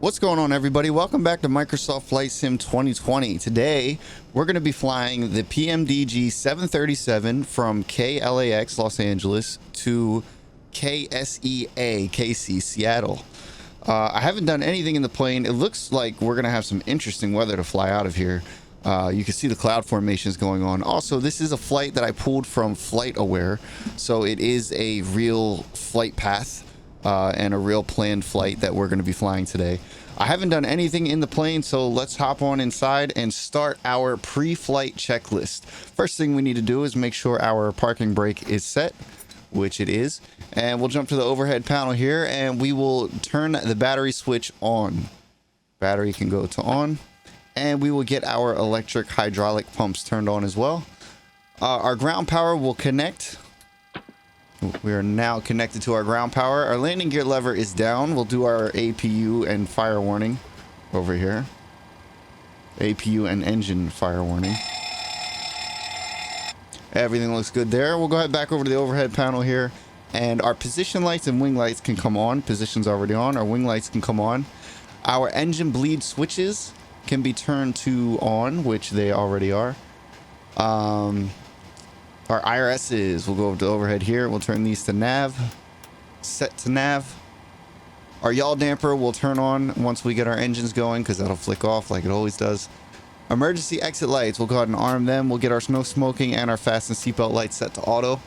What's going on, everybody? Welcome back to Microsoft Flight Sim 2020. Today, we're going to be flying the PMDG 737 from KLAX, Los Angeles, to KSEA, KC, Seattle. I haven't done anything in the plane. It looks like we're going to have some interesting weather to fly out of here. You can see the cloud formations going on. Also, this is a flight that I pulled from Flight Aware, so it is a real flight path. And a real planned flight that we're going to be flying today. I haven't done anything in the plane, so let's hop on inside and start our pre-flight checklist. First thing we need to do is make sure our parking brake is set, which it is. And we'll jump to the overhead panel here, and we will turn the battery switch on. Battery can go to on. And we will get our electric hydraulic pumps turned on as well. Our ground power will connect. We are now connected to our ground power. Our landing gear lever is down. We'll do our APU and fire warning over here. APU and engine fire warning. Everything looks good there. We'll go ahead back over to the overhead panel here. And our position lights and wing lights can come on. Position's already on. Our wing lights can come on. Our engine bleed switches can be turned to on, which they already are. Our IRSs, we'll go over to overhead here. We'll turn these to nav, set to nav. Our yaw damper will turn on once we get our engines going, because that'll flick off like it always does. Emergency exit lights, we'll go ahead and arm them. We'll get our no smoking and our fasten seatbelt lights set to auto.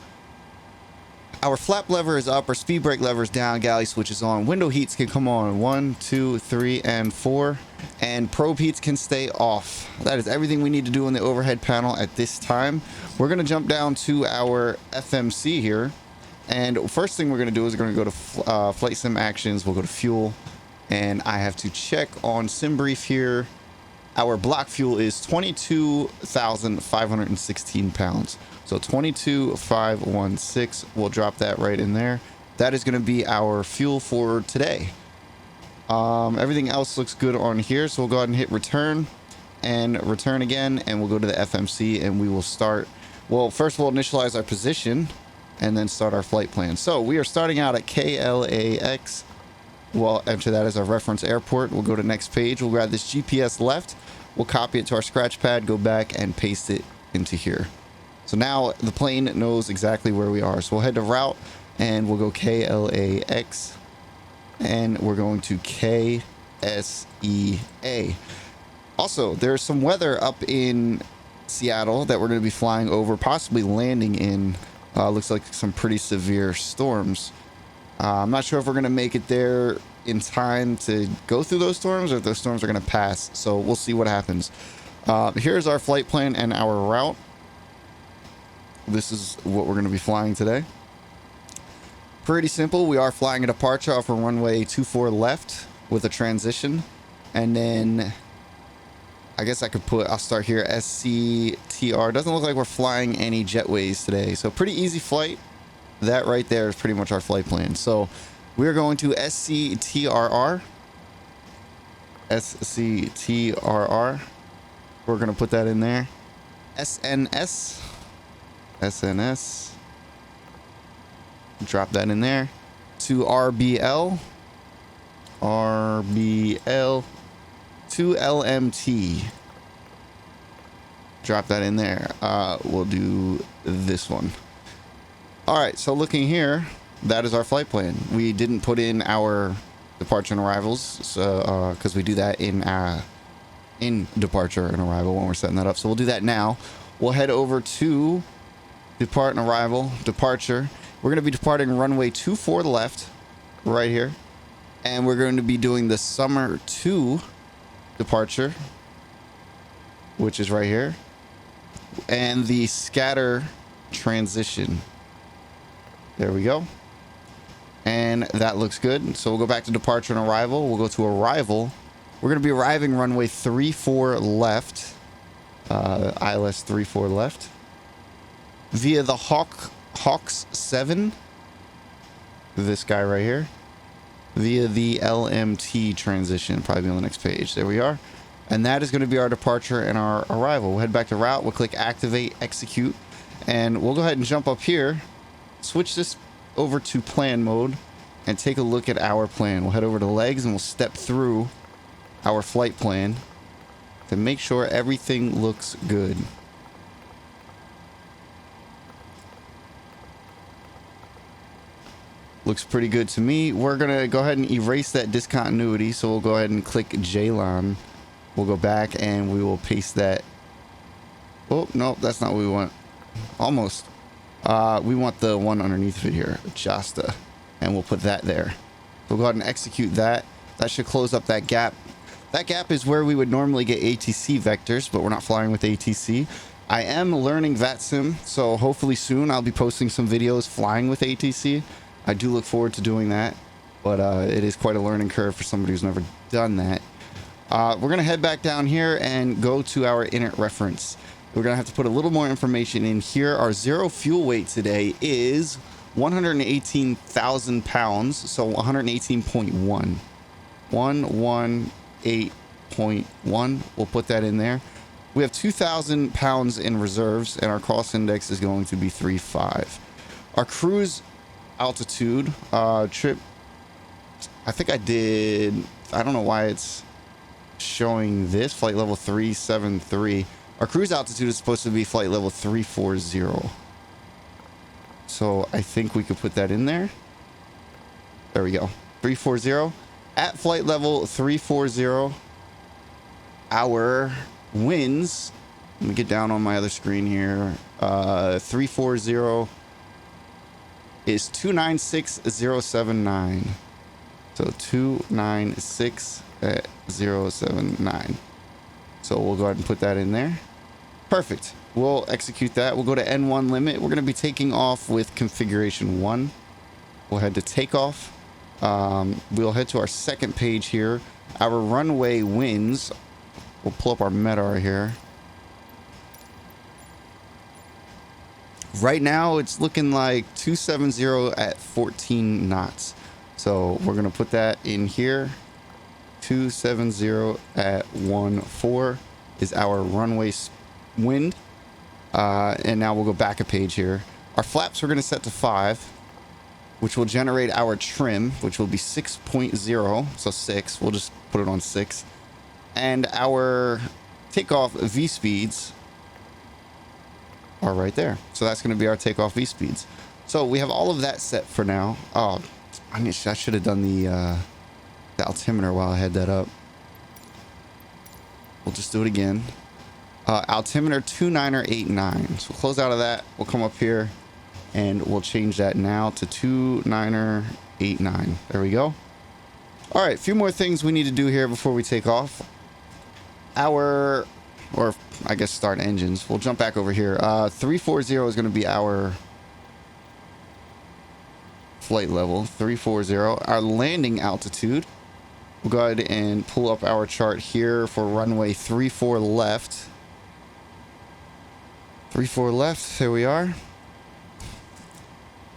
Our flap lever is up, our speed brake lever is down, galley switch is on. Window heats can come on 1, 2, 3, and 4. And probe heats can stay off. That is everything we need to do on the overhead panel at this time. We're going to jump down to our FMC here. And first thing we're going to do is we're going to go to Flight Sim Actions. We'll go to Fuel. And I have to check on SimBrief here. Our block fuel is 22,516 pounds. So 22,516. We'll drop that right in there. That is going to be our fuel for today. Everything else looks good on here, so we'll go ahead and hit return and return again, and we'll go to the FMC and we will start. Well, first we'll initialize our position and then start our flight plan. So we are starting out at KLAX. We'll enter that as our reference airport. We'll go to next page. We'll grab this GPS left. We'll copy it to our scratch pad, go back and paste it into here. So now the plane knows exactly where we are. So we'll head to route and we'll go KLAX. And we're going to KSEA. Also, there's some weather up in Seattle that we're going to be flying over, possibly landing in. Looks like some pretty severe storms. I'm not sure if we're going to make it there in time to go through those storms or if those storms are going to pass. So we'll see what happens. Here's our flight plan and our route. This is what we're going to be flying today. Pretty simple. We are flying a departure off of runway 24 left with a transition. And then I guess I'll start here SCTR. Doesn't look like we're flying any jetways today. So pretty easy flight. That right there is pretty much our flight plan. So we're going to SCTRR. SCTRR. We're going to put that in there. SNS. SNS. Drop that in there to RBL to LMT. Drop that in there. We'll do this one. All right, so looking here, that is our flight plan. We didn't put in our departure and arrivals, so because we do that in departure and arrival when we're setting that up. So we'll do that now. We'll head over to depart and arrival, departure. We're going to be departing runway 24 left, right here. And we're going to be doing the summer 2 departure, which is right here. And the scatter transition. There we go. And that looks good. So we'll go back to departure and arrival. We'll go to arrival. We're going to be arriving runway 34 left. ILS 34 left. Via the Hawks 7, this guy right here, via the LMT transition, probably on the next page. There we are. And that is going to be our departure and our arrival. We'll head back to route. We'll click activate, execute, and we'll go ahead and jump up here, switch this over to plan mode, and take a look at our plan. We'll head over to legs and we'll step through our flight plan to make sure everything looks good. Looks pretty good to me. We're going to go ahead and erase that discontinuity. So we'll go ahead and click JLON. We'll go back and we will paste that. Oh, no, that's not what we want. Almost. We want the one underneath of it here, Jasta. And we'll put that there. We'll go ahead and execute that. That should close up that gap. That gap is where we would normally get ATC vectors, but we're not flying with ATC. I am learning VATSIM, so hopefully soon I'll be posting some videos flying with ATC. I do look forward to doing that, but it is quite a learning curve for somebody who's never done that. We're going to head back down here and go to our init reference. We're going to have to put a little more information in here. Our zero fuel weight today is 118,000 pounds, so 118.1. 118.1. We'll put that in there. We have 2,000 pounds in reserves, and our cost index is going to be 3.5. Our cruise altitude trip, I think I don't know why it's showing this flight level 373. Our cruise altitude is supposed to be flight level 340, so I think we could put that in there. There we go. 340 at flight level 340. Our winds, let me get down on my other screen here. 340 is 296,079. So 296,079. So we'll go ahead and put that in there. Perfect. We'll execute that. We'll go to N1 limit. We're going to be taking off with configuration 1. We'll head to takeoff. We'll head to our second page here. Our runway winds. We'll pull up our MEDAR here. Right now, it's looking like 270 at 14 knots. So we're going to put that in here. 270 at 14 is our runway wind. And now we'll go back a page here. Our flaps we're going to set to 5, which will generate our trim, which will be 6.0. So 6. We'll just put it on 6. And our takeoff V speeds are right there. So that's going to be our takeoff V speeds. So we have all of that set for now. Oh, I should have done the altimeter while I had that up. We'll just do it again. Altimeter 2989. So we'll close out of that. We'll come up here and we'll change that now to 2989. There we go. All right, a few more things we need to do here before we take off. Or I guess start engines. We'll jump back over here. 340 is going to be our flight level. 340. Our landing altitude. We'll go ahead and pull up our chart here for runway 34 left. 34 left. There we are.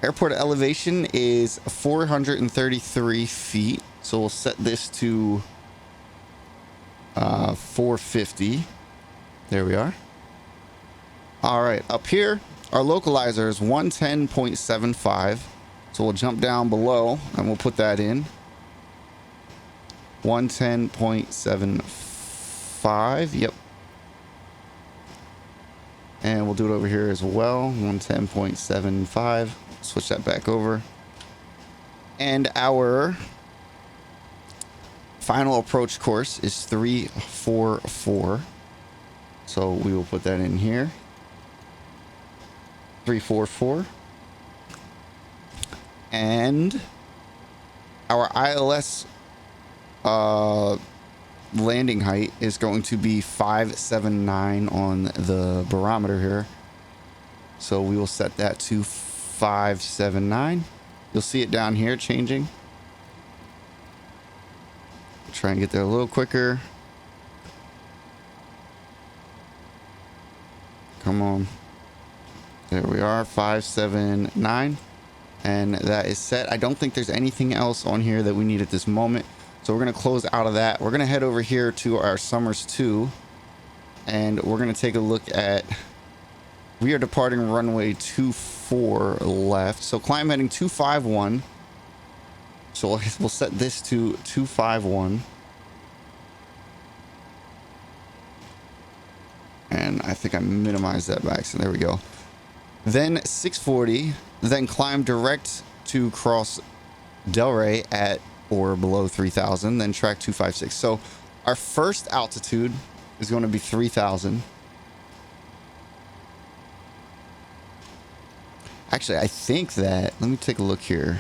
Airport elevation is 433 feet. So we'll set this to 450. There we are. All right, up here, our localizer is 110.75. So we'll jump down below and we'll put that in. 110.75. Yep. And we'll do it over here as well. 110.75. Switch that back over. And our final approach course is 344. So we will put that in here. 344. And our ILS landing height is going to be 579 on the barometer here. So we will set that to 579. You'll see it down here changing. Try and get there a little quicker. Come on. There we are, 579. And that is set. I don't think there's anything else on here that we need at this moment. So we're going to close out of that. We're going to head over here to our Summers 2. And we're going to take a look at... We are departing runway 24 left. So climb heading 251. So we'll set this to 251. And I think I minimized that by accident. There we go. Then 640, then climb direct to cross Delray at or below 3,000, then track 256. So our first altitude is going to be 3,000. Actually, I think that, let me take a look here.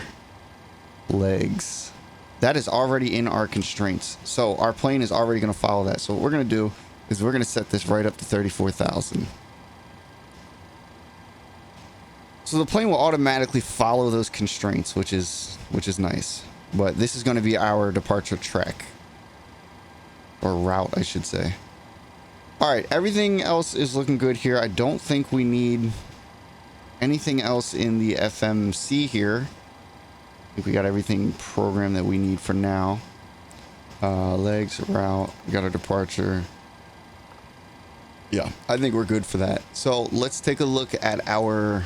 Legs. That is already in our constraints. So our plane is already going to follow that. So what we're going to do is we're going to set this right up to 34,000. So the plane will automatically follow those constraints, which is nice. But this is going to be our departure track. Or route, I should say. All right, everything else is looking good here. I don't think we need anything else in the FMC here. I think we got everything programmed that we need for now. Legs, route, we got our departure. Yeah, I think we're good for that. So let's take a look at our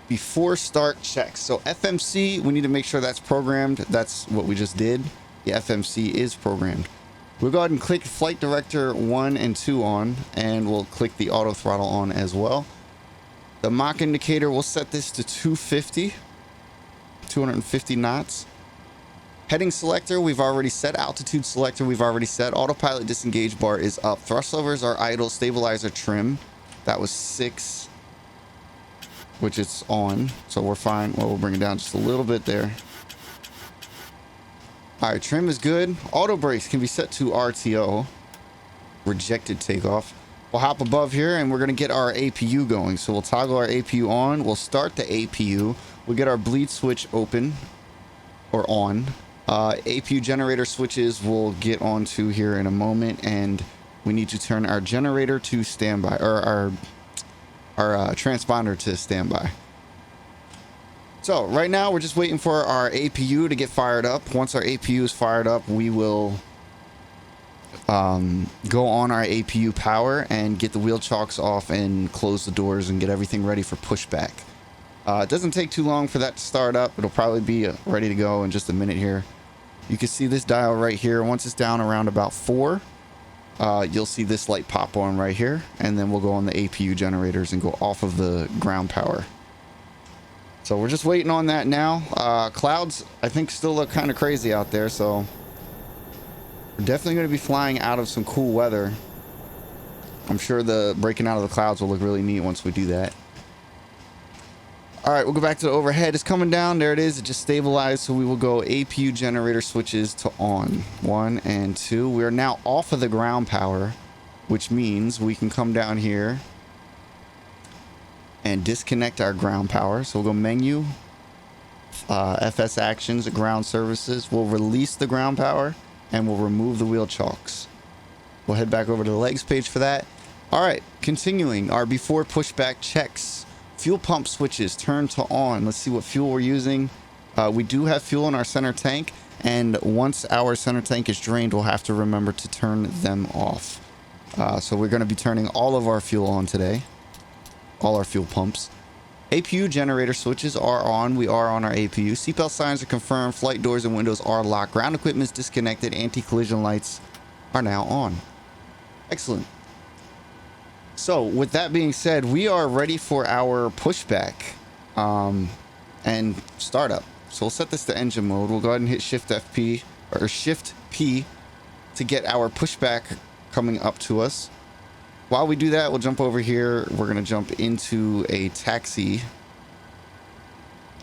before start checks. So FMC, we need to make sure that's programmed. That's what we just did. The FMC is programmed. We'll go ahead and click Flight Director 1 and 2 on, and we'll click the auto throttle on as well. The Mach indicator, we'll set this to 250 knots. Heading selector, we've already set. Altitude selector, we've already set. Autopilot disengage bar is up. Thrust levers are idle. Stabilizer trim, that was 6, which it's on, so we're fine. Well, we'll bring it down just a little bit there. All right, trim is good. Auto brakes can be set to RTO, rejected takeoff. We'll hop above here and we're gonna get our APU going. So we'll toggle our APU on. We'll start the APU. We'll get our bleed switch open or on. APU generator switches we'll get onto here in a moment, and we need to turn our generator to standby, or our transponder to standby. So right now we're just waiting for our APU to get fired up. Once our APU is fired up, we will go on our APU power and get the wheel chocks off and close the doors and get everything ready for pushback. It doesn't take too long for that to start up. It'll probably be ready to go in just a minute here. You can see this dial right here. Once it's down around about 4, you'll see this light pop on right here, and then we'll go on the APU generators and go off of the ground power. So we're just waiting on that now. Clouds, I think, still look kind of crazy out there, so we're definitely going to be flying out of some cool weather. I'm sure the breaking out of the clouds will look really neat once we do that. All right, we'll go back to the overhead. It's coming down. There it is. It just stabilized, so we will go APU generator switches to on. 1 and 2. We are now off of the ground power, which means we can come down here and disconnect our ground power. So we'll go menu, FS actions, ground services. We'll release the ground power and we'll remove the wheel chocks. We'll head back over to the legs page for that. All right, continuing our before pushback checks. Fuel pump switches turn to on. Let's see what fuel we're using. We do have fuel in our center tank, and once our center tank is drained, we'll have to remember to turn them off. So we're going to be turning all of our fuel on today. All our fuel pumps. APU generator switches are on. We are on our APU. Seatbelt signs are confirmed. Flight doors and windows are locked. Ground equipment is disconnected. Anti-collision lights are now on. Excellent. So with that being said, we are ready for our pushback and startup. So we'll set this to engine mode. We'll go ahead and hit Shift FP or Shift P to get our pushback coming up to us. While we do that, we'll jump over here. We're going to jump into a taxi.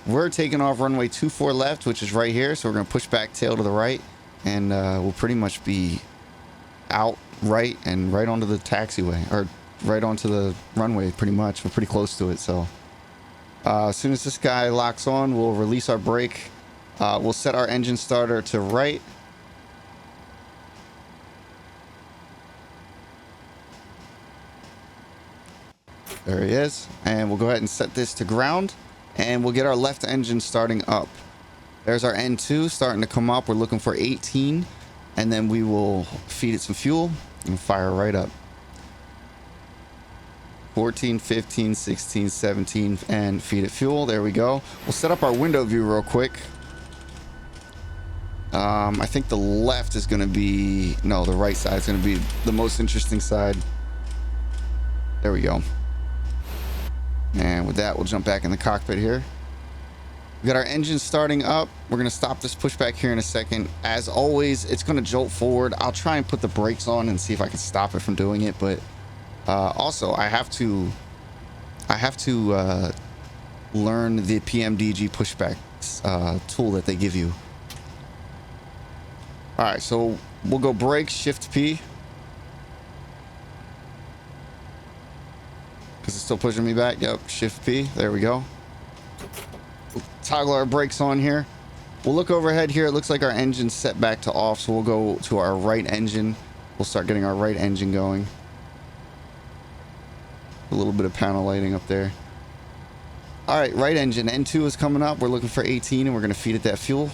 We're taking off runway 24 left, which is right here. So we're going to push back tail to the right, and we'll pretty much be out right and right onto the taxiway, or right onto the runway pretty much. We're pretty close to it. So as soon as this guy locks on, we'll release our brake. We'll set our engine starter to right. There he is. And we'll go ahead and set this to ground, and we'll get our left engine starting up. There's our N2 starting to come up. We're looking for 18, and then we will feed it some fuel and fire right up. 14, 15, 16, 17, and feed it fuel. There we go. We'll set up our window view real quick. I think the left is going to be, no, the right side is going to be the most interesting side. There we go. And with that, we'll jump back in the cockpit here. We got our engine starting up. We're going to stop this pushback here in a second. As always, it's going to jolt forward. I'll try and put the brakes on and see if I can stop it from doing it. But also, I have to learn the PMDG pushback tool that they give you. All right, so we'll go brake, shift P. Because it's still pushing me back. Yep, shift P. There we go. We'll toggle our brakes on here. We'll look overhead here. It looks like our engine's set back to off, so we'll go to our right engine. We'll start getting our right engine going. A little bit of panel lighting up there. All right, right engine. N2 is coming up. We're looking for 18, and we're going to feed it that fuel.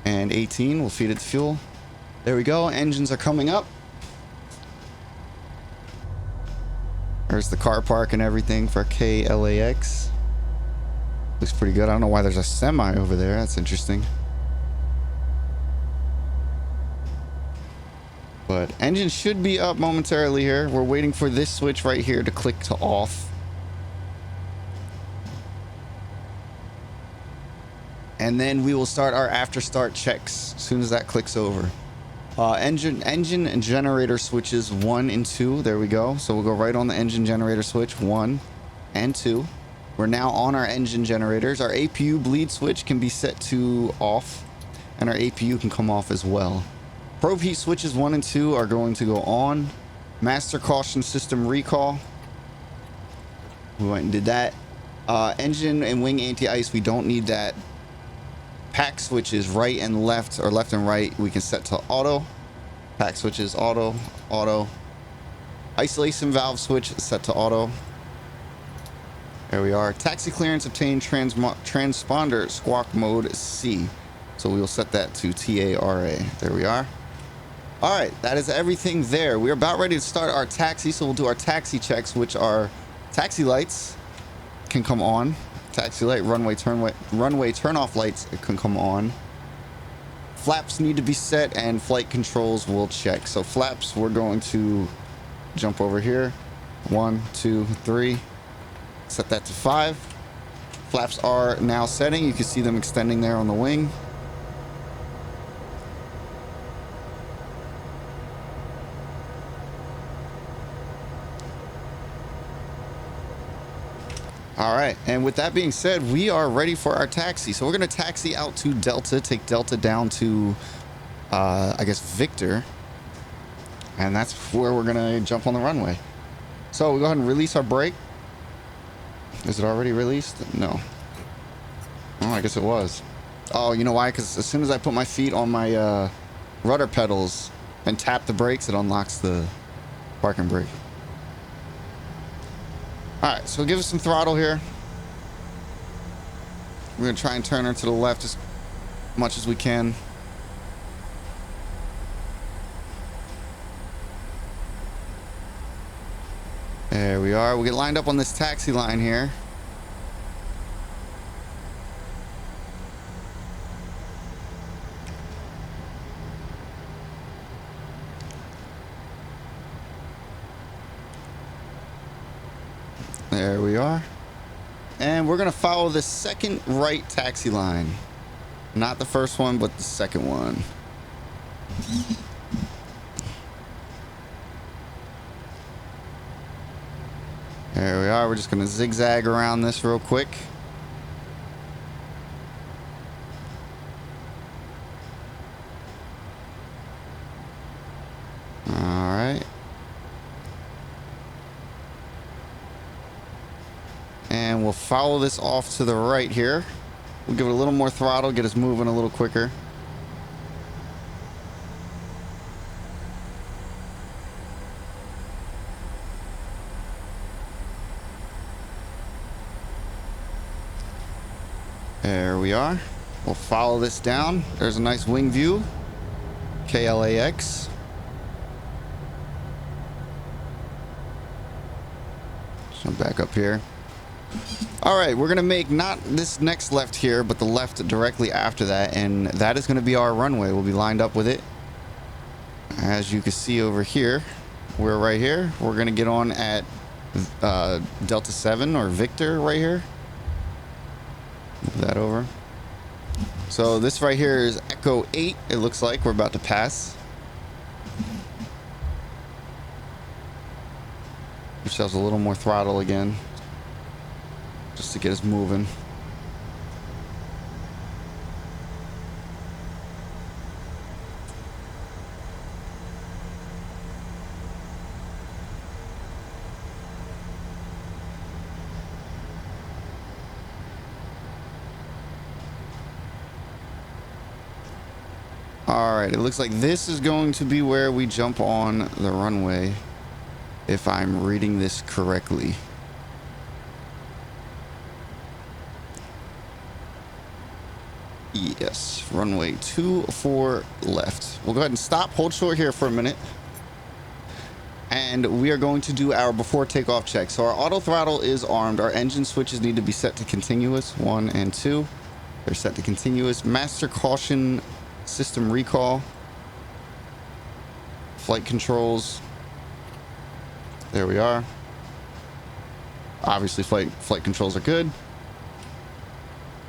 And 18, we'll feed it the fuel. There we go. Engines are coming up. There's the car park and everything for KLAX. Looks pretty good. I don't know why there's a semi over there. That's interesting. But engine should be up momentarily here. We're waiting for this switch right here to click to off. And then we will start our after start checks as soon as that clicks over. Engine and generator switches 1 and 2. There we go. So we'll go right on the engine generator switch 1 and 2. We're now on our engine generators. Our APU bleed switch can be set to off, and our APU can come off as well. Probe heat switches 1 and 2 are going to go on. Master caution system recall. We went and did that. Engine and wing anti-ice, we don't need that. Pack switches right and left, or left and right, we can set to auto. Pack switches auto, auto. Isolation valve switch set to auto. There we are. Taxi clearance obtained transponder squawk mode C. So we will set that to TARA. There we are. All right, that is everything there. We're about ready to start our taxi, so we'll do our taxi checks, which are taxi lights can come on. Taxi light, runway turn off lights can come on. Flaps need to be set, and flight controls will check. So flaps, we're going to jump over here. 1, 2, 3. Set that to 5. Flaps are now setting. You can see them extending there on the wing. All right, and with that being said, we are ready for our taxi. So we're going to taxi out to Delta, take Delta down to, I guess, Victor. And that's where we're going to jump on the runway. So we'll go ahead and release our brake. Is it already released? No. Oh, I guess it was. Oh, you know why? Because as soon as I put my feet on my rudder pedals and tap the brakes, it unlocks the parking brake. All right, so give us some throttle here. We're going to try and turn her to the left as much as we can. There we are. We get lined up on this taxi line here. There we are. And we're going to follow the second right taxi line. Not the first one, but the second one. There we are. We're just going to zigzag around this real quick. All right. And we'll follow this off to the right here. We'll give it a little more throttle, get us moving a little quicker. There we are. We'll follow this down. There's a nice wing view. KLAX. Jump back up here. All right, we're going to make not this next left here, but the left directly after that, and that is going to be our runway. We'll be lined up with it. As you can see over here, we're right here. We're going to get on at Delta 7 or Victor right here. Move that over. So this right here is Echo 8. It looks like we're about to pass. Give ourselves a little more throttle again, just to get us moving. All right, it looks like this is going to be where we jump on the runway, if I'm reading this correctly. Yes, runway 24 left. We'll go ahead and stop, hold short here for a minute. And we are going to do our before takeoff check. So our auto throttle is armed. Our engine switches need to be set to continuous, 1 and 2. They're set to continuous. Master caution system recall. Flight controls. There we are. Obviously flight controls are good.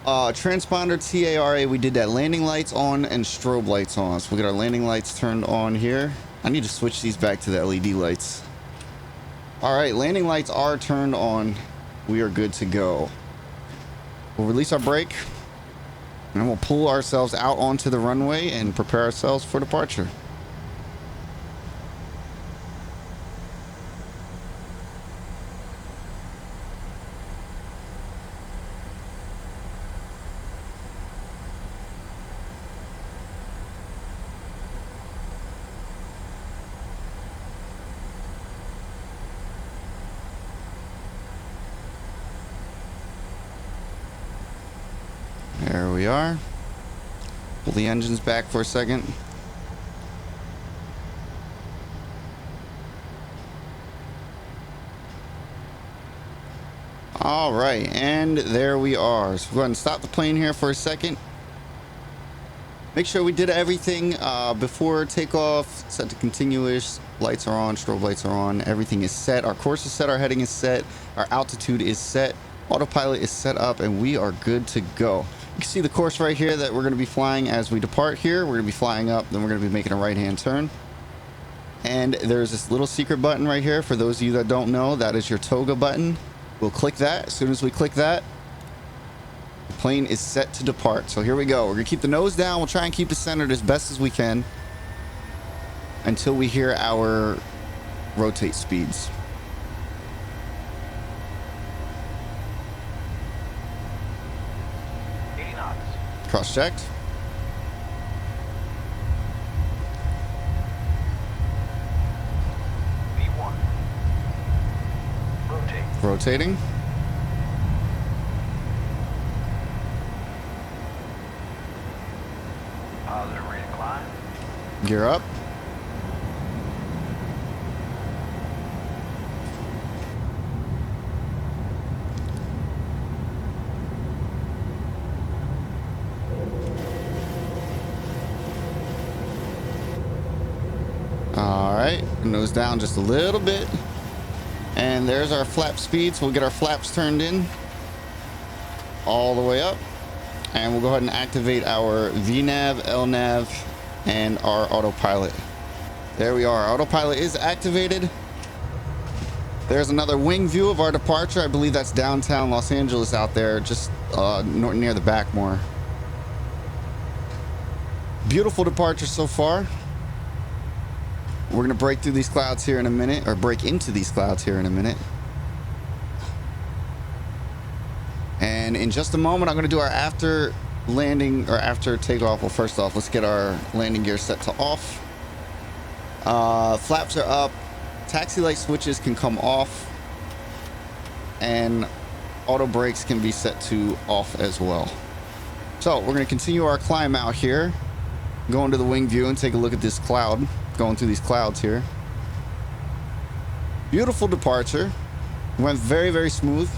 Transponder TARA, we did that. Landing lights on and strobe lights on. So we get our landing lights turned on here. I need to switch these back to the LED lights. All right, landing lights are turned on. We are good to go. We'll release our brake and we'll pull ourselves out onto the runway and prepare ourselves for departure. There we are. Pull the engines back for a second. All right, and there we are. So we'll go ahead and stop the plane here for a second. Make sure we did everything before takeoff. Set to continuous. Lights are on, strobe lights are on. Everything is set. Our course is set, our heading is set, our altitude is set, autopilot is set up, and we are good to go. You can see the course right here that we're going to be flying as we depart here. We're going to be flying up, then we're going to be making a right-hand turn. And there's this little secret button right here. For those of you that don't know, that is your toga button. We'll click that. As soon as we click that, the plane is set to depart. So here we go. We're going to keep the nose down. We'll try and keep it centered as best as we can until we hear our rotate speeds. Cross-checked. V1. Rotate. Rotating. Positive rate of climb. Gear up. All right, nose down just a little bit. And there's our flap speeds. We'll get our flaps turned in all the way up. And we'll go ahead and activate our VNAV, LNAV, and our autopilot. There we are. Autopilot is activated. There's another wing view of our departure. I believe that's downtown Los Angeles out there, just near the Backmore. Beautiful departure so far. We're going to break through these clouds here in a minute, or break into these clouds here in a minute. And in just a moment, I'm going to do our after landing or after takeoff. Well, first off, let's get our landing gear set to off. Flaps are up. Taxi light switches can come off. And auto brakes can be set to off as well. So we're going to continue our climb out here. Go into the wing view and take a look at this cloud. Going through these clouds here. Beautiful departure. Went very, very smooth.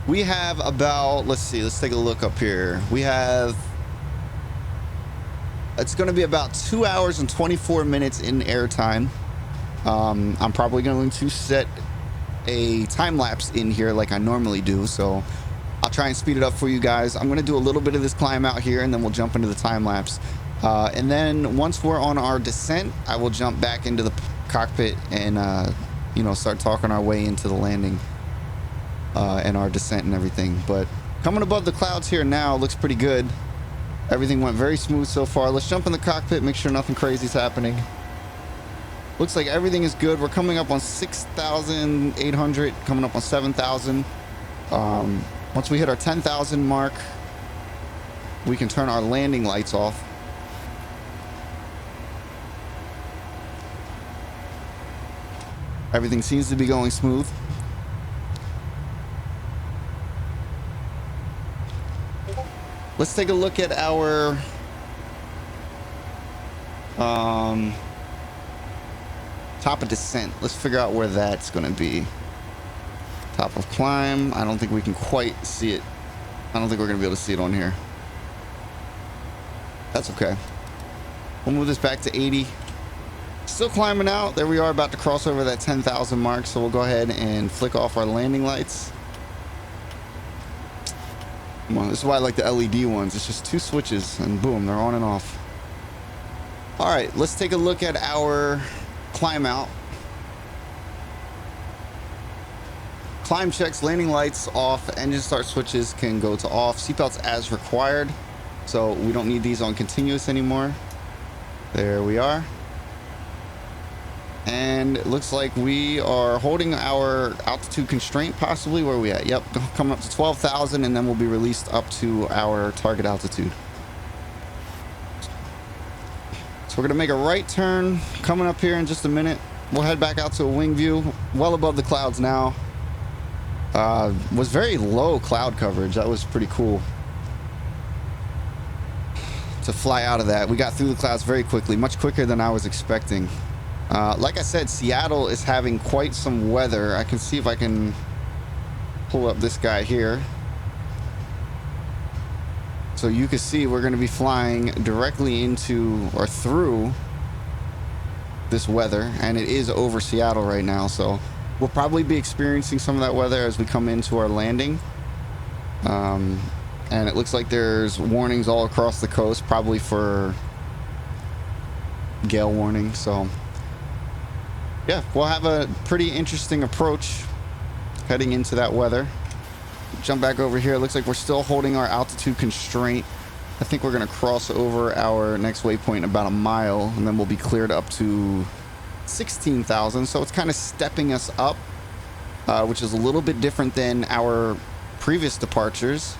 We have about, let's see, let's take a look up here. We have It's going to be about 2 hours and 24 minutes in airtime. I'm probably going to set a time lapse in here like I normally do, so I'll try and speed it up for you guys. I'm going to do a little bit of this climb out here, and then we'll jump into the time lapse. And then once we're on our descent, I will jump back into the cockpit and you know, start talking our way into the landing and our descent and everything. But coming above the clouds here now looks pretty good. Everything went very smooth so far. Let's jump in the cockpit, make sure nothing crazy is happening. Looks like everything is good. We're coming up on 6,800, coming up on 7,000. Once we hit our 10,000 mark, we can turn our landing lights off. Everything seems to be going smooth. Let's take a look at our top of descent. Let's figure out where that's going to be. Top of climb. I don't think we can quite see it. I don't think we're going to be able to see it on here. That's okay. We'll move this back to 80. Still climbing out. There we are, about to cross over that 10,000 mark. So we'll go ahead and flick off our landing lights. Come on, this is why I like the LED ones. It's just two switches and boom, they're on and off. All right, let's take a look at our climb out. Climb checks, landing lights off, engine start switches can go to off, seatbelts as required. So we don't need these on continuous anymore. There we are. And it looks like we are holding our altitude constraint, possibly. Where are we at? Yep, coming up to 12,000, and then we'll be released up to our target altitude. So we're gonna make a right turn coming up here in just a minute. We'll head back out to a wing view, well above the clouds now. Was very low cloud coverage. That was pretty cool to fly out of that. We got through the clouds very quickly, much quicker than I was expecting. Like I said, Seattle is having quite some weather. I can see if I can pull up this guy here. So you can see we're going to be flying directly into or through this weather, and it is over Seattle right now. So we'll probably be experiencing some of that weather as we come into our landing. And it looks like there's warnings all across the coast, probably for gale warning. So yeah, we'll have a pretty interesting approach heading into that weather. Jump back over here. It looks like we're still holding our altitude constraint. I think we're going to cross over our next waypoint in about a mile, and then we'll be cleared up to 16,000. So it's kind of stepping us up, which is a little bit different than our previous departures.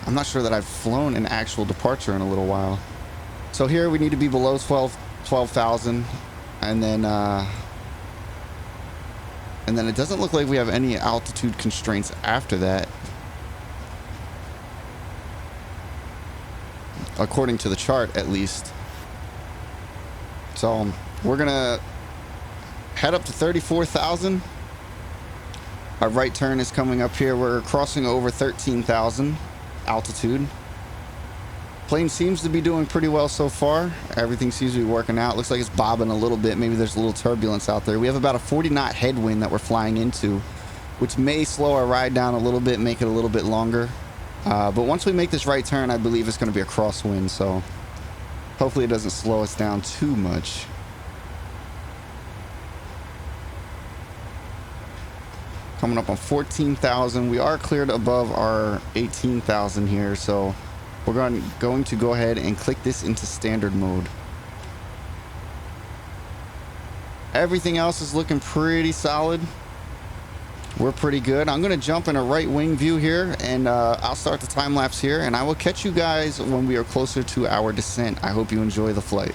I'm not sure that I've flown an actual departure in a little while. So here we need to be below 12,000, and then it doesn't look like we have any altitude constraints after that, according to the chart at least. So we're gonna head up to 34,000. Our right turn is coming up here. We're crossing over 13,000 altitude. Plane seems to be doing pretty well so far. Everything seems to be working out. Looks like it's bobbing a little bit. Maybe there's a little turbulence out there. We have about a 40-knot headwind that we're flying into, which may slow our ride down a little bit, make it a little bit longer. But once we make this right turn, I believe it's going to be a crosswind, so hopefully it doesn't slow us down too much. Coming up on 14,000. We are cleared above our 18,000 here, so we're going to go ahead and click this into standard mode. Everything else is looking pretty solid. We're pretty good. I'm going to jump in a right wing view here, and I'll start the time lapse here, and I will catch you guys when we are closer to our descent. I hope you enjoy the flight.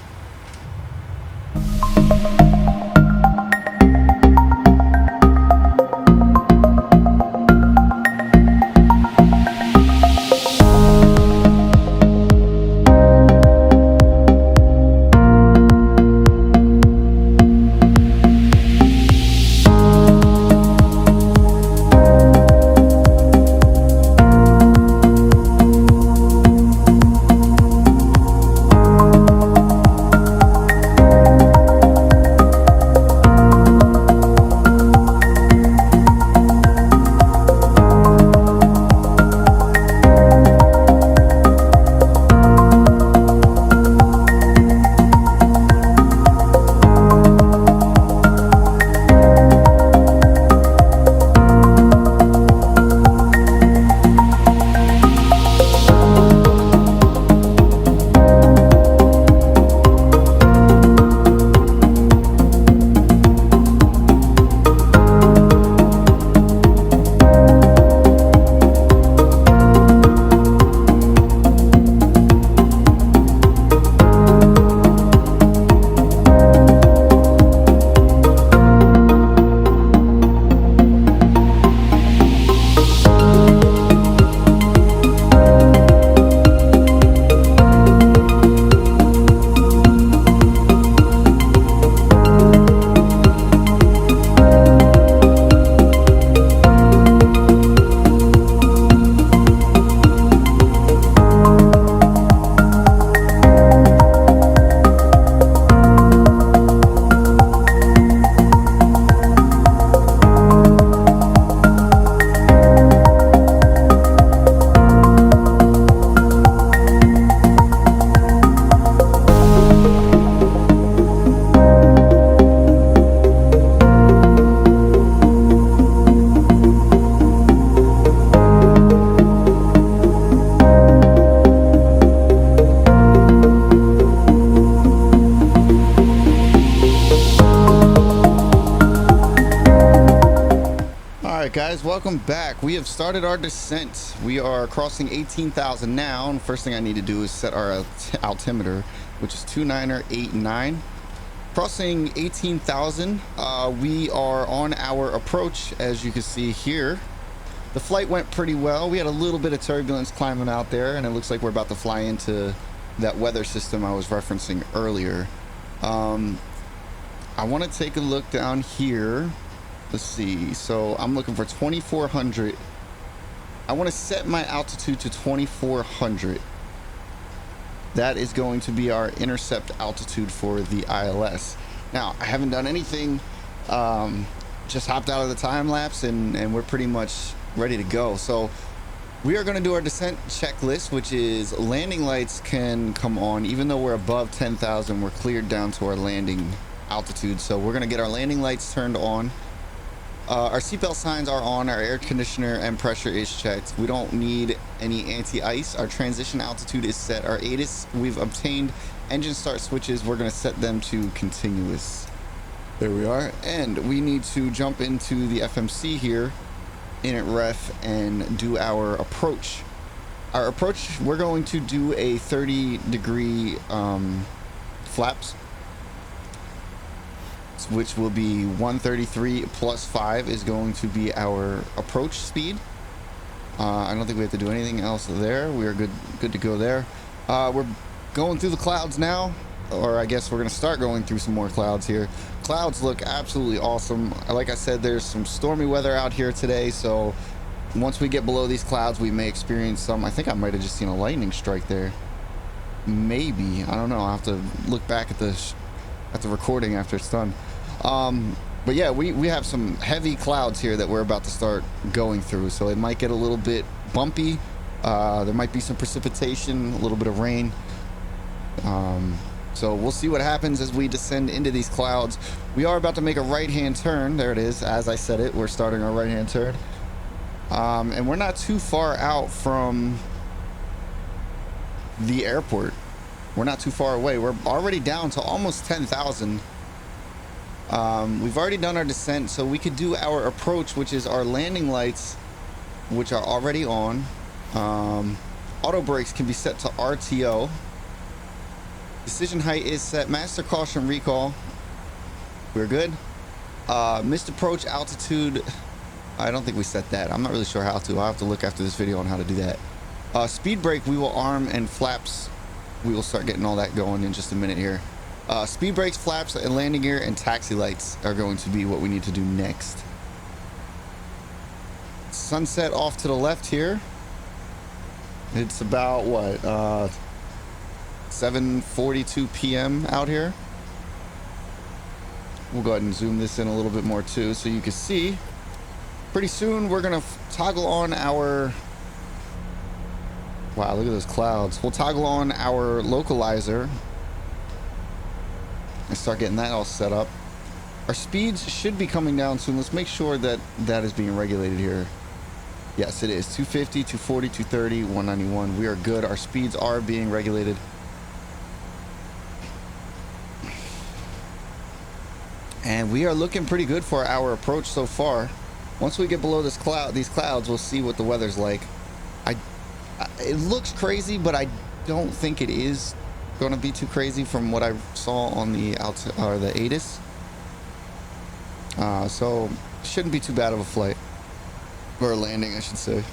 guys, welcome back. We have started our descent. We are crossing 18,000 now, and first thing I need to do is set our altimeter, which is 2989. Crossing 18,000, we are on our approach. As you can see here, the flight went pretty well. We had a little bit of turbulence climbing out there, and it looks like we're about to fly into that weather system I was referencing earlier. I want to take a look down here. Let's see. So I'm looking for 2,400. I want to set my altitude to 2,400. That is going to be our intercept altitude for the ILS. Now, I haven't done anything. Just hopped out of the time lapse, and we're pretty much ready to go. So we are going to do our descent checklist, which is landing lights can come on. Even though we're above 10,000, we're cleared down to our landing altitude. So we're going to get our landing lights turned on. Our seatbelt signs are on, our air conditioner and pressure is checked. We don't need any anti-ice. Our transition altitude is set. Our ATIS, we've obtained engine start switches. We're going to set them to continuous. There we are. And we need to jump into the FMC here, init ref, and do our approach. Our approach, we're going to do a 30-degree flaps, which will be 133 plus 5 is going to be our approach speed. I don't think we have to do anything else there. We are good to go there. We're going through the clouds now, or I guess we're going to start going through some more clouds here. Clouds look absolutely awesome. Like I said, there's some stormy weather out here today, so once we get below these clouds, we may experience some. I think I might have just seen a lightning strike there. Maybe. I don't know. I'll have to look back at the recording after it's done. But yeah, we have some heavy clouds here that we're about to start going through, so it might get a little bit bumpy. There might be some precipitation, a little bit of rain. So we'll see what happens as we descend into these clouds. We are about to make a right-hand turn. There it is. As I said it, we're starting our right-hand turn. And we're not too far out from the airport. We're not too far away. We're already down to almost 10,000. We've already done our descent, so we could do our approach, which is our landing lights, which are already on. Auto brakes can be set to RTO. Decision height is set. Master caution recall. We're good. Missed approach altitude. I don't think we set that. I'm not really sure how to. I'll have to look after this video on how to do that. Speed brake, we will arm, and flaps, we will start getting all that going in just a minute here. Speed brakes, flaps, and landing gear and taxi lights are going to be what we need to do next. Sunset off to the left here. It's about what, 7:42 p.m. out here. We'll go ahead and zoom this in a little bit more too, so you can see. Pretty soon we're gonna toggle on our, wow, look at those clouds. We'll toggle on our localizer and start getting that all set up. Our speeds should be coming down soon. Let's make sure that that is being regulated here. Yes, it is. 250, 240, 230, 191. We are good. Our speeds are being regulated. And we are looking pretty good for our approach so far. Once we get below these clouds, we'll see what the weather's like. It looks crazy, but I don't think it is going to be too crazy from what I saw on the ATIS. So shouldn't be too bad of a flight, or a landing, I should say.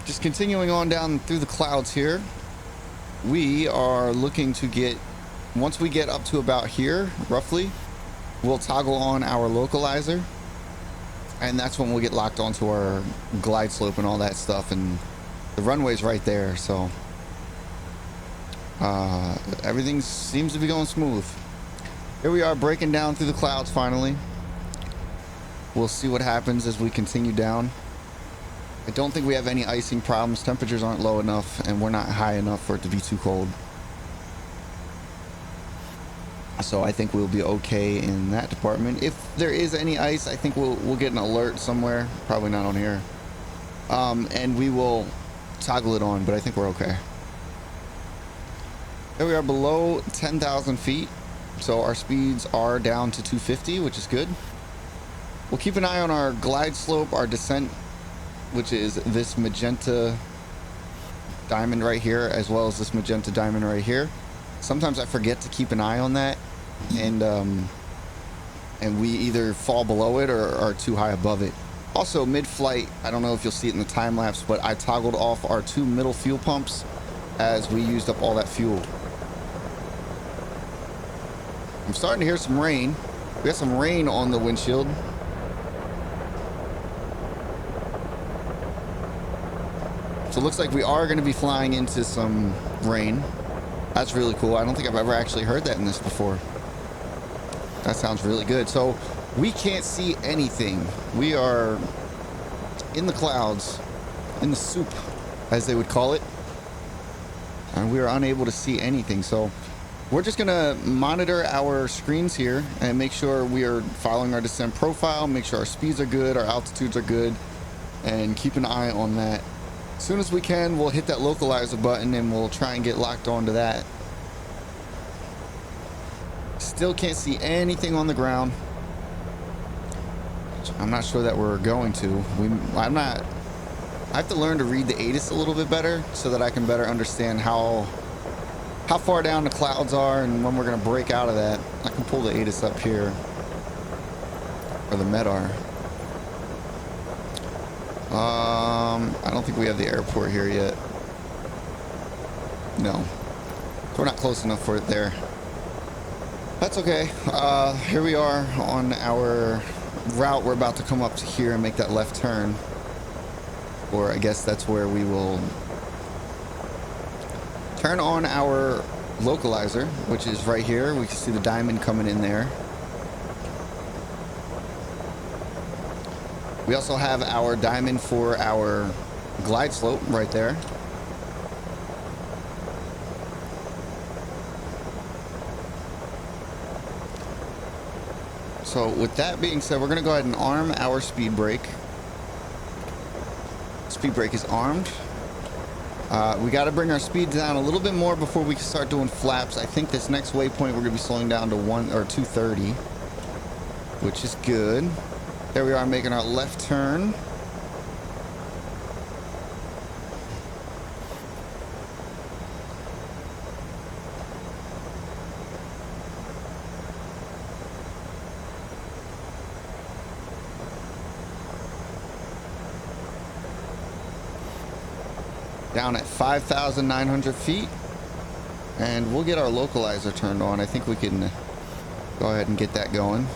Just continuing on down through the clouds here. We are looking to get, once we get up to about here, roughly, we'll toggle on our localizer, and that's when we'll get locked onto our glide slope and all that stuff, and the runway's right there, so everything seems to be going smooth. Here we are, breaking down through the clouds finally. We'll see what happens as we continue down. I don't think we have any icing problems. Temperatures aren't low enough, and we're not high enough for it to be too cold. So I think we'll be okay in that department. If there is any ice, I think we'll get an alert somewhere. Probably not on here. And we will toggle it on, but I think we're okay. Here we are below 10,000 feet. So our speeds are down to 250, which is good. We'll keep an eye on our glide slope, our descent, which is this magenta diamond right here, as well as this magenta diamond right here. Sometimes I forget to keep an eye on that, and we either fall below it or are too high above it. Also, mid-flight, I don't know if you'll see it in the time lapse, but I toggled off our 2 middle fuel pumps as we used up all that fuel. I'm starting to hear some rain. We got some rain on the windshield. So it looks like we are going to be flying into some rain. That's really cool. I don't think I've ever actually heard that in this before. That sounds really good. So we can't see anything. We are in the clouds, in the soup, as they would call it. And we are unable to see anything. So we're just going to monitor our screens here and make sure we are following our descent profile, make sure our speeds are good, our altitudes are good, and keep an eye on that. As soon as we can, we'll hit that localizer button and we'll try and get locked onto that. Still can't see anything on the ground. I'm not sure that we're going to. I have to learn to read the ATIS a little bit better so that I can better understand how far down the clouds are and when we're going to break out of that. I can pull the ATIS up here, or the MEDAR. I don't think we have the airport here yet. No. We're not close enough for it there. That's okay. Here we are on our route. We're about to come up to here and make that left turn. Or I guess that's where we will turn on our localizer, which is right here. We can see the diamond coming in there. We also have our diamond for our glide slope right there. So with that being said, we're going to go ahead and arm our speed brake. Speed brake is armed. We got to bring our speed down a little bit more before we can start doing flaps. I think this next waypoint we're going to be slowing down to 230, which is good. There we are, making our left turn. Down at 5,900 feet. And we'll get our localizer turned on. I think we can go ahead and get that going.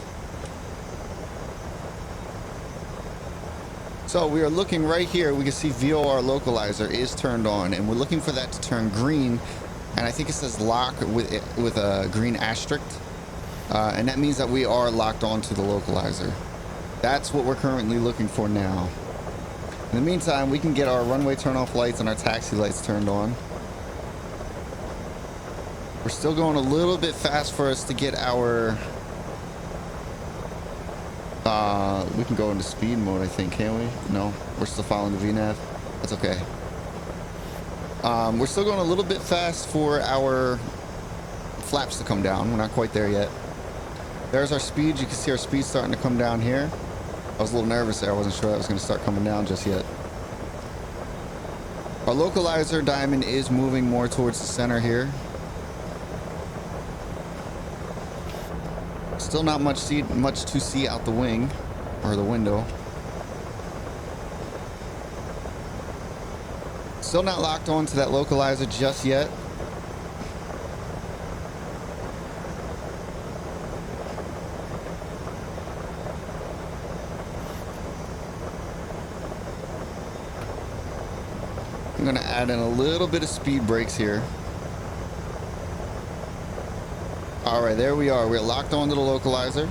So we are looking right here. We can see VOR localizer is turned on, and we're looking for that to turn green. And I think it says lock with a green asterisk. And that means that we are locked onto the localizer. That's what we're currently looking for now. In the meantime, we can get our runway turn-off lights and our taxi lights turned on. We're still going a little bit fast for us to get our... we can go into speed mode, I think, can we? No, we're still following the VNAV. That's okay. We're still going a little bit fast for our flaps to come down. We're not quite there yet. There's our speed. You can see our speed starting to come down here. I was a little nervous there. I wasn't sure that was going to start coming down just yet. Our localizer diamond is moving more towards the center here. Still not much to see out the wing or the window. Still not locked onto that localizer just yet. I'm going to add in a little bit of speed brakes here. All right, there we are. We're locked onto the localizer.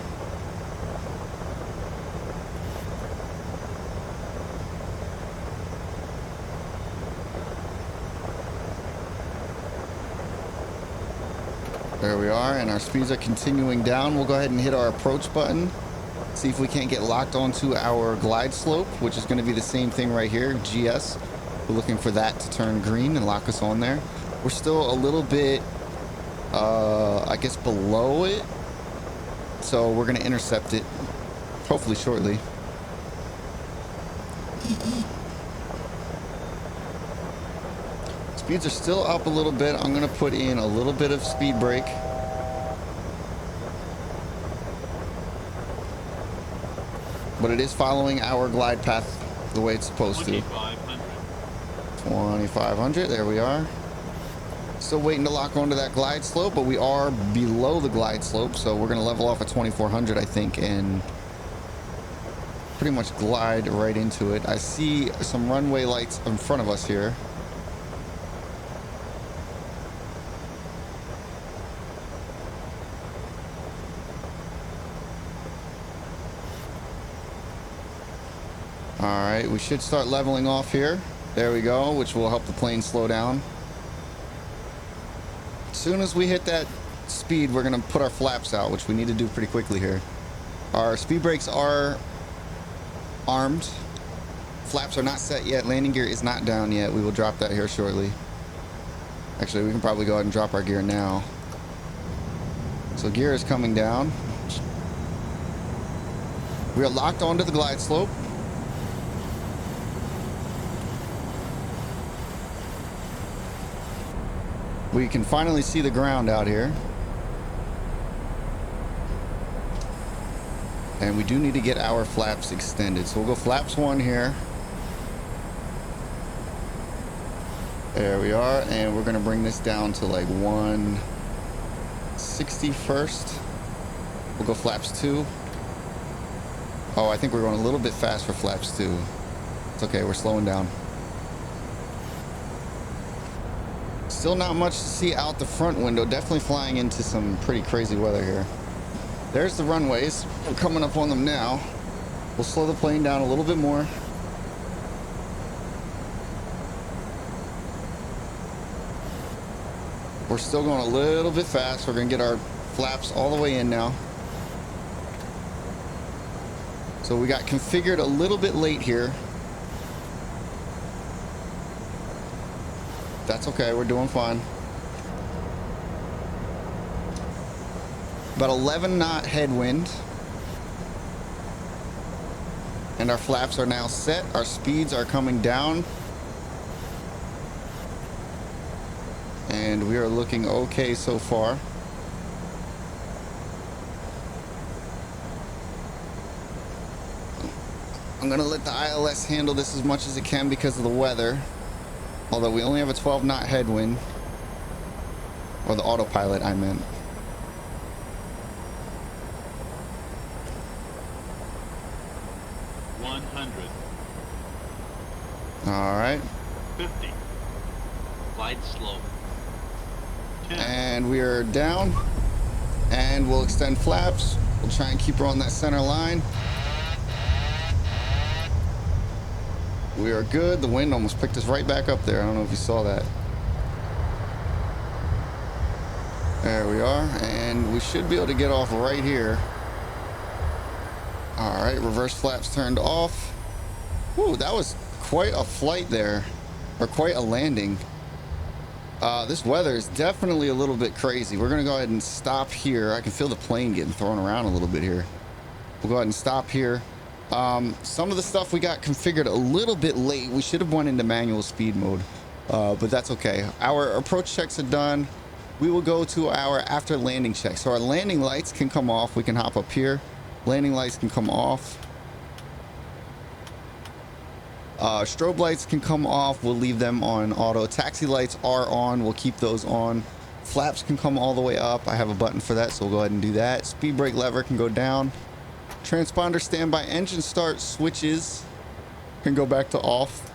There we are, and our speeds are continuing down. We'll go ahead and hit our approach button. See if we can't get locked onto our glide slope, which is going to be the same thing right here, GS. We're looking for that to turn green and lock us on there. We're still a little bit I guess below it. So we're going to intercept it hopefully shortly. Speeds are still up a little bit. I'm going to put in a little bit of speed brake. But it is following our glide path the way it's supposed to. 2,500. There we are. Still waiting to lock onto that glide slope, but we are below the glide slope, so we're going to level off at 2,400, I think, and pretty much glide right into it. I see some runway lights in front of us here. All right, we should start leveling off here. There we go, which will help the plane slow down. As soon as we hit that speed, we're going to put our flaps out, which we need to do pretty quickly here. Our speed brakes are armed. Flaps are not set yet. Landing gear is not down yet. We will drop that here shortly. Actually, we can probably go ahead and drop our gear now. So gear is coming down. We are locked onto the glide slope. We can finally see the ground out here. And we do need to get our flaps extended. So we'll go flaps 1 here. There we are. And we're going to bring this down to like 160 first. We'll go flaps 2. Oh, I think we're going a little bit fast for flaps 2. It's okay. We're slowing down. Still not much to see out the front window. Definitely flying into some pretty crazy weather here. There's the runways. We're coming up on them now. We'll slow the plane down a little bit more. We're still going a little bit fast. We're going to get our flaps all the way in now. So we got configured a little bit late here. That's okay, we're doing fine. About 11 knot headwind. And our flaps are now set. Our speeds are coming down. And we are looking okay so far. I'm gonna let the ILS handle this as much as it can because of the weather. Although we only have a 12 knot headwind. Or the autopilot, I meant. All right. 50. Glide slope. 10. And we are down. And we'll extend flaps. We'll try and keep her on that center line. We are good. The wind almost picked us right back up there. I don't know if you saw that. There we are. And we should be able to get off right here. All right. Reverse flaps turned off. Ooh, that was quite a flight there. Or quite a landing. This weather is definitely a little bit crazy. We're going to go ahead and stop here. I can feel the plane getting thrown around a little bit here. We'll go ahead and stop here. Some of the stuff we got configured a little bit late. We should have went into manual speed mode, but that's okay. Our approach checks are done. We will go to our after landing check. So our landing lights can come off. We can hop up here. Landing lights can come off. Strobe lights can come off. We'll leave them on auto. Taxi lights are on. We'll keep those on. Flaps can come all the way up. I have a button for that, so we'll go ahead and do that. Speed brake lever can go down. Transponder standby engine start switches can go back to off.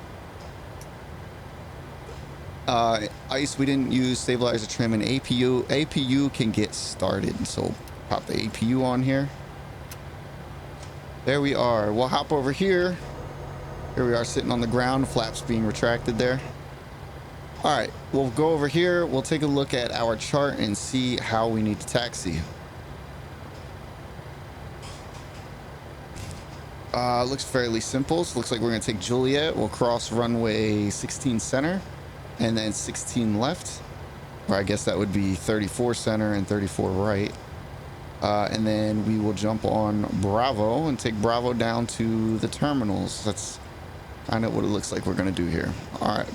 ICE, we didn't use stabilizer trim, and APU can get started. So pop the APU on here. There we are. We'll hop over here. Here we are sitting on the ground, flaps being retracted there. All right, we'll go over here. We'll take a look at our chart and see how we need to taxi. Looks fairly simple. So looks like we're gonna take Juliet. We'll cross runway 16 center and then 16 left. or I guess that would be 34 center and 34 right. And then we will jump on Bravo and take Bravo down to the terminals. That's kind of what it looks like we're going to do here. All right.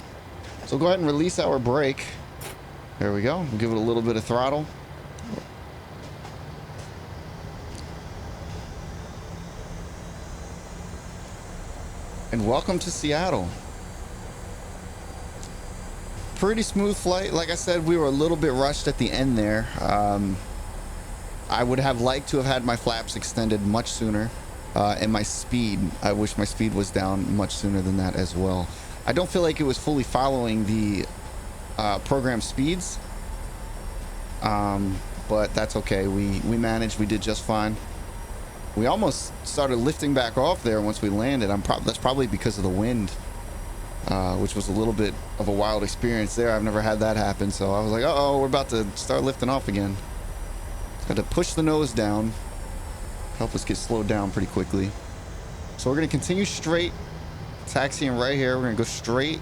So go ahead and release our brake. There we go. We'll give it a little bit of throttle. And welcome to Seattle. Pretty smooth flight. Like I said, we were a little bit rushed at the end there. I would have liked to have had my flaps extended much sooner. And my speed, I wish my speed was down much sooner than that as well. I don't feel like it was fully following the program speeds. But that's okay. We managed. We did just fine. We almost started lifting back off there once we landed. That's probably because of the wind, which was a little bit of a wild experience there. I've never had that happen. So I was like, uh-oh, we're about to start lifting off again. Had to push the nose down, help us get slowed down pretty quickly. So we're going to continue straight, taxiing right here. We're going to go straight.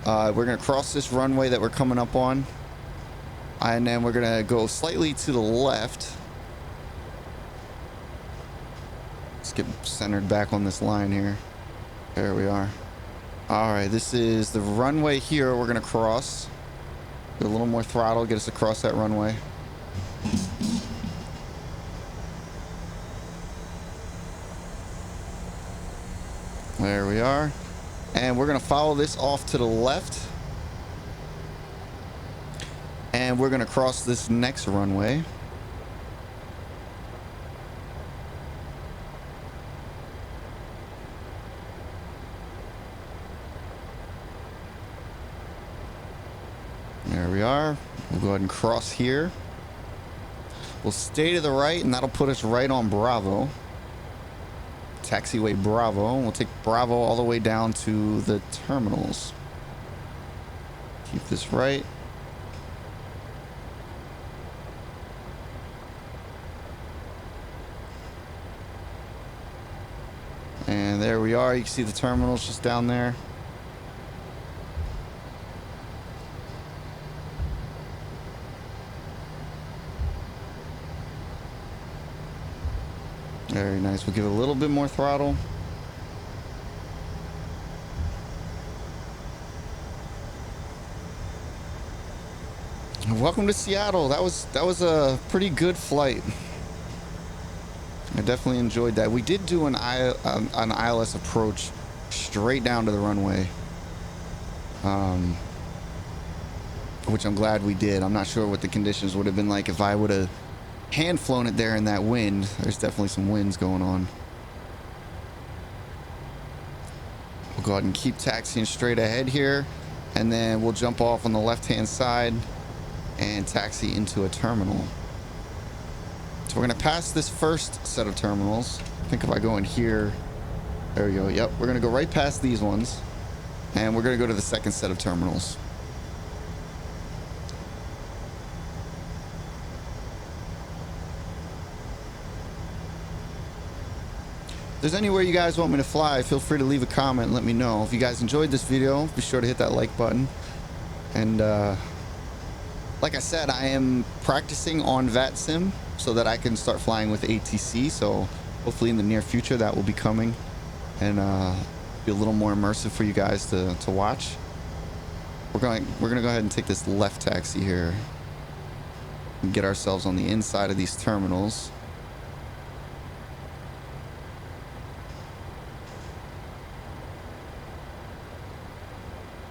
We're going to cross this runway that we're coming up on. And then we're going to go slightly to the left. Let's get centered back on this line here. There we are. All right, this is the runway here we're going to cross. Get a little more throttle, get us across that runway. There we are. And we're going to follow this off to the left. And we're going to cross this next runway. There we are. We'll go ahead and cross here. We'll stay to the right, and that'll put us right on Bravo. Taxiway Bravo. We'll take Bravo all the way down to the terminals. Keep this right. And there we are. You can see the terminals just down there. Very nice. We'll give it a little bit more throttle. Welcome to Seattle. That was a pretty good flight. I definitely enjoyed that. We did do an ILS approach straight down to the runway, which I'm glad we did. I'm not sure what the conditions would have been like if I would have hand flown it there in that wind. There's definitely some winds going on. We'll go ahead and keep taxiing straight ahead here, and then we'll jump off on the left hand side and taxi into a terminal. So we're going to pass this first set of terminals. I think if I go in here, there we go. Yep, we're going to go right past these ones, and we're going to go to the second set of terminals. If there's anywhere you guys want me to fly, feel free to leave a comment and let me know. If you guys enjoyed this video, be sure to hit that like button. And like I said, I am practicing on VATSIM so that I can start flying with ATC. So hopefully in the near future that will be coming, and be a little more immersive for you guys to watch. We're gonna go ahead and take this left taxi here and get ourselves on the inside of these terminals.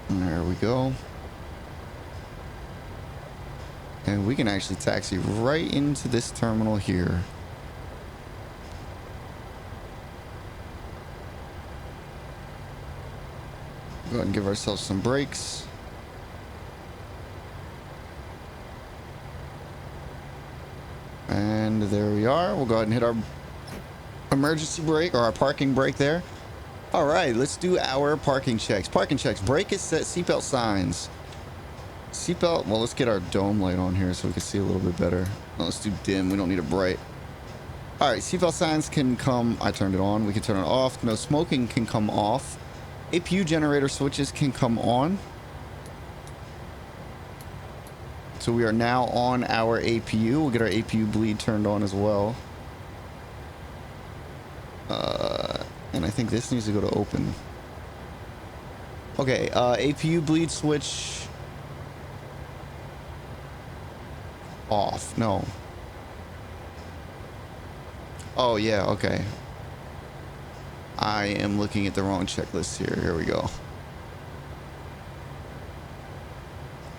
There we go. And we can actually taxi right into this terminal here. Go ahead and give ourselves some brakes. And there we are. We'll go ahead and hit our emergency brake, or our parking brake there. All right, let's do our parking checks. Parking checks. Brake is set. Seatbelt signs. Seatbelt. Well, let's get our dome light on here so we can see a little bit better. No, let's do dim. We don't need it bright. All right, seatbelt signs can come. I turned it on. We can turn it off. No smoking can come off. APU generator switches can come on. So we are now on our APU. We'll get our APU bleed turned on as well. And I think this needs to go to open. Okay, APU bleed switch off. No. Oh, yeah, okay. I am looking at the wrong checklist here. Here we go.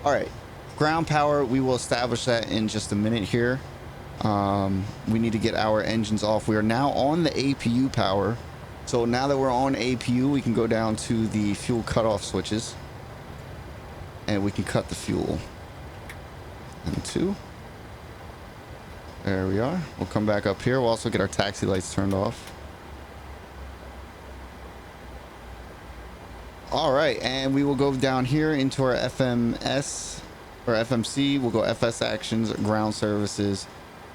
All right. Ground power, we will establish that in just a minute here. We need to get our engines off. We are now on the APU power. So now that we're on APU, we can go down to the fuel cutoff switches. And we can cut the fuel. And 2. There we are. We'll come back up here. We'll also get our taxi lights turned off. All right, and we will go down here into our FMS or FMC. We'll go FS actions, ground services.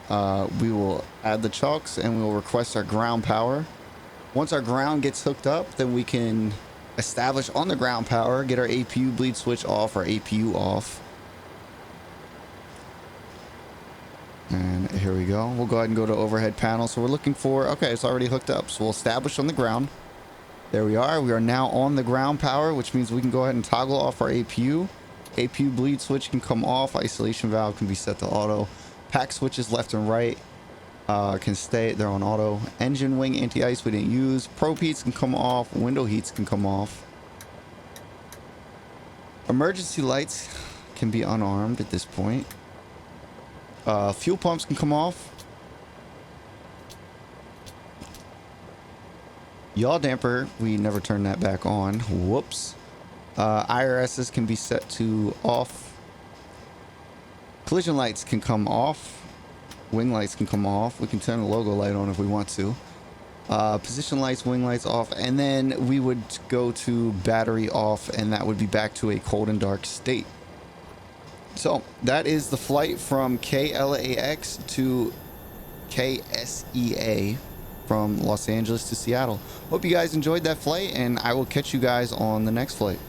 We will add the chalks and we will request our ground power. Once our ground gets hooked up, then we can establish on the ground power, get our APU bleed switch off, our APU off. And here we go. We'll go ahead and go to overhead panel. So we're looking for, okay, it's already hooked up. So we'll establish on the ground. There we are. We are now on the ground power, which means we can go ahead and toggle off our APU. APU bleed switch can come off. Isolation valve can be set to auto. Pack switches left and right can stay. They're on auto. Engine wing anti-ice we didn't use. Probe heats can come off. Window heats can come off. Emergency lights can be unarmed at this point. Fuel pumps can come off. Yaw damper, we never turn that back on. Whoops. IRSs can be set to off. Collision lights can come off. Wing lights can come off. We can turn the logo light on if we want to. Position lights, wing lights off. And then we would go to battery off, and that would be back to a cold and dark state. So that is the flight from KLAX to KSEA from Los Angeles to Seattle. Hope you guys enjoyed that flight, and I will catch you guys on the next flight.